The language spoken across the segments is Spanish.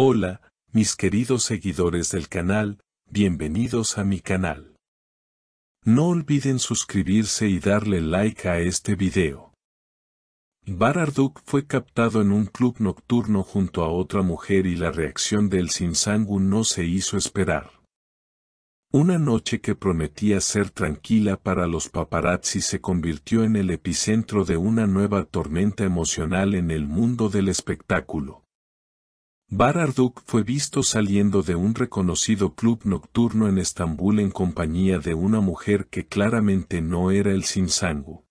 Hola, mis queridos seguidores del canal, bienvenidos a mi canal. No olviden suscribirse y darle like a este video. Bar Arduk fue captado en un club nocturno junto a otra mujer y la reacción del Sinsangu no se hizo esperar. Una noche que prometía ser tranquila para los paparazzi se convirtió en el epicentro de una nueva tormenta emocional en el mundo del espectáculo. Bar Arduk fue visto saliendo de un reconocido club nocturno en Estambul en compañía de una mujer que claramente no era el Sinsangu.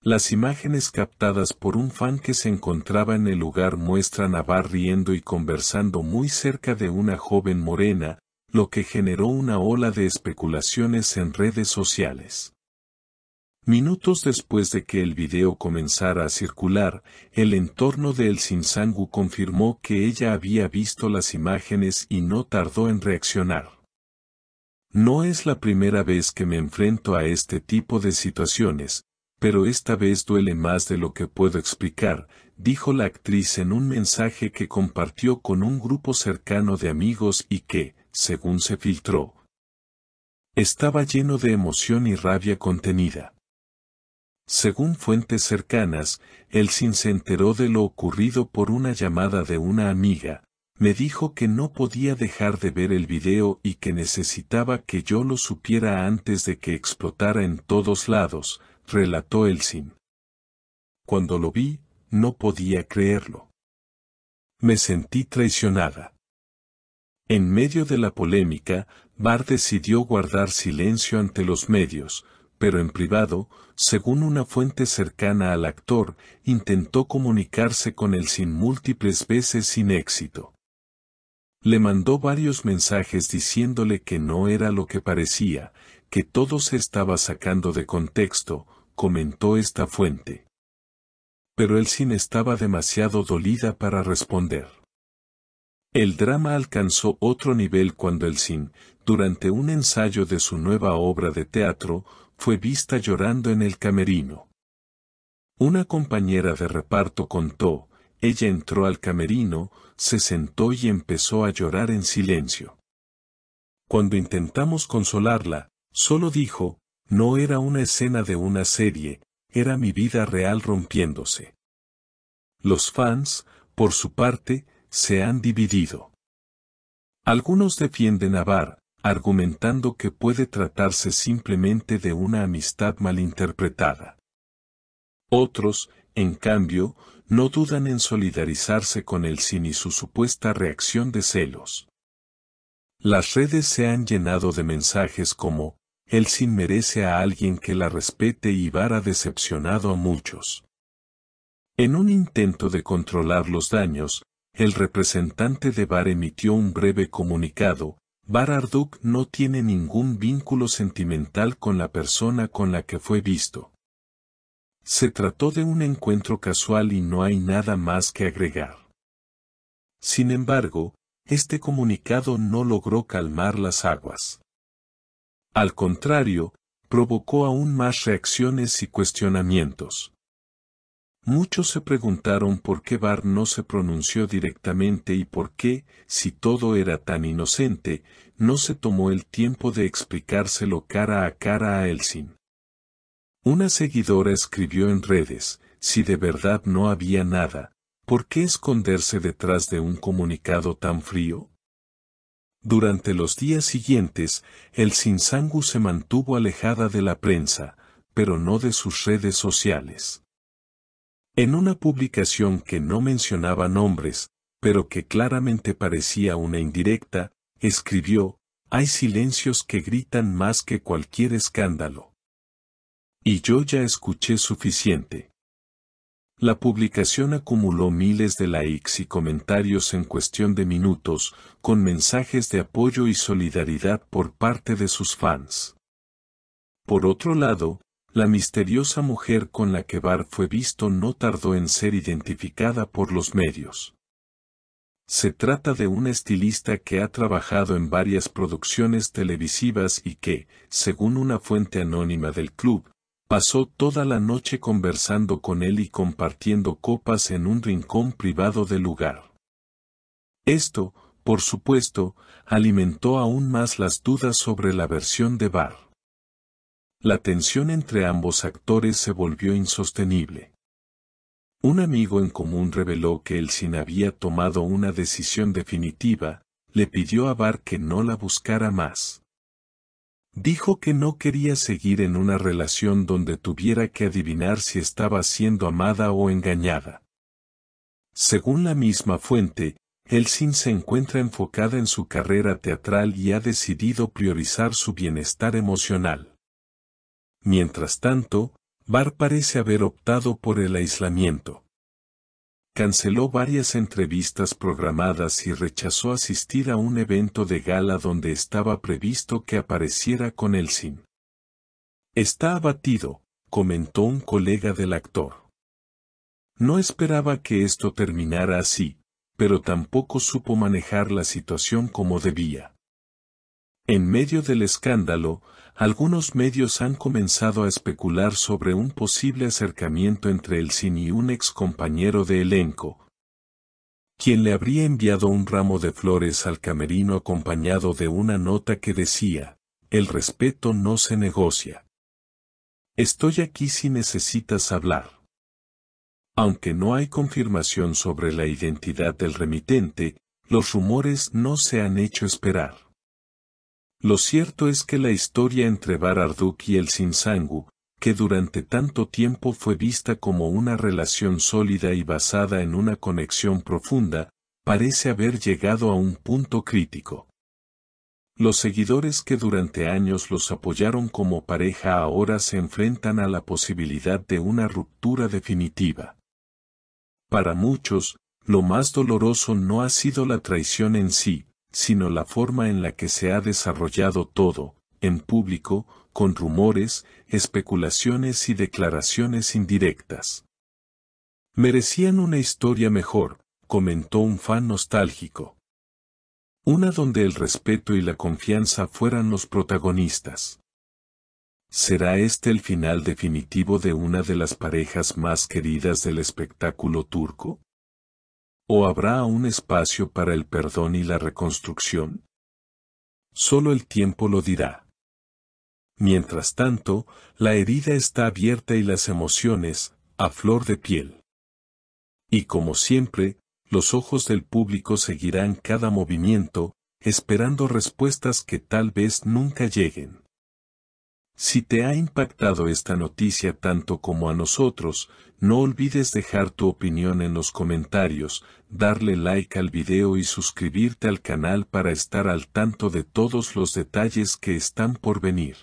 Las imágenes captadas por un fan que se encontraba en el lugar muestran a Bar riendo y conversando muy cerca de una joven morena, lo que generó una ola de especulaciones en redes sociales. Minutos después de que el video comenzara a circular, el entorno de El Sinsangu confirmó que ella había visto las imágenes y no tardó en reaccionar. No es la primera vez que me enfrento a este tipo de situaciones, pero esta vez duele más de lo que puedo explicar, dijo la actriz en un mensaje que compartió con un grupo cercano de amigos y que, según se filtró, estaba lleno de emoción y rabia contenida. Según fuentes cercanas, Elsin se enteró de lo ocurrido por una llamada de una amiga. Me dijo que no podía dejar de ver el video y que necesitaba que yo lo supiera antes de que explotara en todos lados, relató Elsin. Cuando lo vi, no podía creerlo. Me sentí traicionada. En medio de la polémica, Bar decidió guardar silencio ante los medios, pero en privado, según una fuente cercana al actor, intentó comunicarse con Elsin múltiples veces sin éxito. Le mandó varios mensajes diciéndole que no era lo que parecía, que todo se estaba sacando de contexto, comentó esta fuente. Pero Elsin estaba demasiado dolida para responder. El drama alcanzó otro nivel cuando Elsin, durante un ensayo de su nueva obra de teatro, fue vista llorando en el camerino. Una compañera de reparto contó, ella entró al camerino, se sentó y empezó a llorar en silencio. Cuando intentamos consolarla, solo dijo, no era una escena de una serie, era mi vida real rompiéndose. Los fans, por su parte, se han dividido. Algunos defienden a Bar, argumentando que puede tratarse simplemente de una amistad malinterpretada. Otros, en cambio, no dudan en solidarizarse con Elsin y su supuesta reacción de celos. Las redes se han llenado de mensajes como, Elsin merece a alguien que la respete y Bar ha decepcionado a muchos. En un intento de controlar los daños, el representante de Bar emitió un breve comunicado. Bar Arduk no tiene ningún vínculo sentimental con la persona con la que fue visto. Se trató de un encuentro casual y no hay nada más que agregar. Sin embargo, este comunicado no logró calmar las aguas. Al contrario, provocó aún más reacciones y cuestionamientos. Muchos se preguntaron por qué Bar no se pronunció directamente y por qué, si todo era tan inocente, no se tomó el tiempo de explicárselo cara a Elsin. Una seguidora escribió en redes, si de verdad no había nada, ¿por qué esconderse detrás de un comunicado tan frío? Durante los días siguientes, el Sinsangu se mantuvo alejada de la prensa, pero no de sus redes sociales. En una publicación que no mencionaba nombres, pero que claramente parecía una indirecta, escribió, hay silencios que gritan más que cualquier escándalo. Y yo ya escuché suficiente. La publicación acumuló miles de likes y comentarios en cuestión de minutos, con mensajes de apoyo y solidaridad por parte de sus fans. Por otro lado, la misteriosa mujer con la que Bar fue visto no tardó en ser identificada por los medios. Se trata de una estilista que ha trabajado en varias producciones televisivas y que, según una fuente anónima del club, pasó toda la noche conversando con él y compartiendo copas en un rincón privado del lugar. Esto, por supuesto, alimentó aún más las dudas sobre la versión de Bar. La tensión entre ambos actores se volvió insostenible. Un amigo en común reveló que Elsin había tomado una decisión definitiva, le pidió a Bar que no la buscara más. Dijo que no quería seguir en una relación donde tuviera que adivinar si estaba siendo amada o engañada. Según la misma fuente, Elsin se encuentra enfocada en su carrera teatral y ha decidido priorizar su bienestar emocional. Mientras tanto, Bar parece haber optado por el aislamiento. Canceló varias entrevistas programadas y rechazó asistir a un evento de gala donde estaba previsto que apareciera con Elsin. Está abatido, comentó un colega del actor. No esperaba que esto terminara así, pero tampoco supo manejar la situación como debía. En medio del escándalo, algunos medios han comenzado a especular sobre un posible acercamiento entre Elsin y un ex compañero de elenco, quien le habría enviado un ramo de flores al camerino acompañado de una nota que decía: "El respeto no se negocia. Estoy aquí si necesitas hablar". Aunque no hay confirmación sobre la identidad del remitente, los rumores no se han hecho esperar. Lo cierto es que la historia entre Bar Arduk y Elsin Sangu, que durante tanto tiempo fue vista como una relación sólida y basada en una conexión profunda, parece haber llegado a un punto crítico. Los seguidores que durante años los apoyaron como pareja ahora se enfrentan a la posibilidad de una ruptura definitiva. Para muchos, lo más doloroso no ha sido la traición en sí, sino la forma en la que se ha desarrollado todo, en público, con rumores, especulaciones y declaraciones indirectas. Merecían una historia mejor, comentó un fan nostálgico. Una donde el respeto y la confianza fueran los protagonistas. ¿Será este el final definitivo de una de las parejas más queridas del espectáculo turco? ¿O habrá aún espacio para el perdón y la reconstrucción? Solo el tiempo lo dirá. Mientras tanto, la herida está abierta y las emociones, a flor de piel. Y como siempre, los ojos del público seguirán cada movimiento, esperando respuestas que tal vez nunca lleguen. Si te ha impactado esta noticia tanto como a nosotros, no olvides dejar tu opinión en los comentarios, darle like al video y suscribirte al canal para estar al tanto de todos los detalles que están por venir.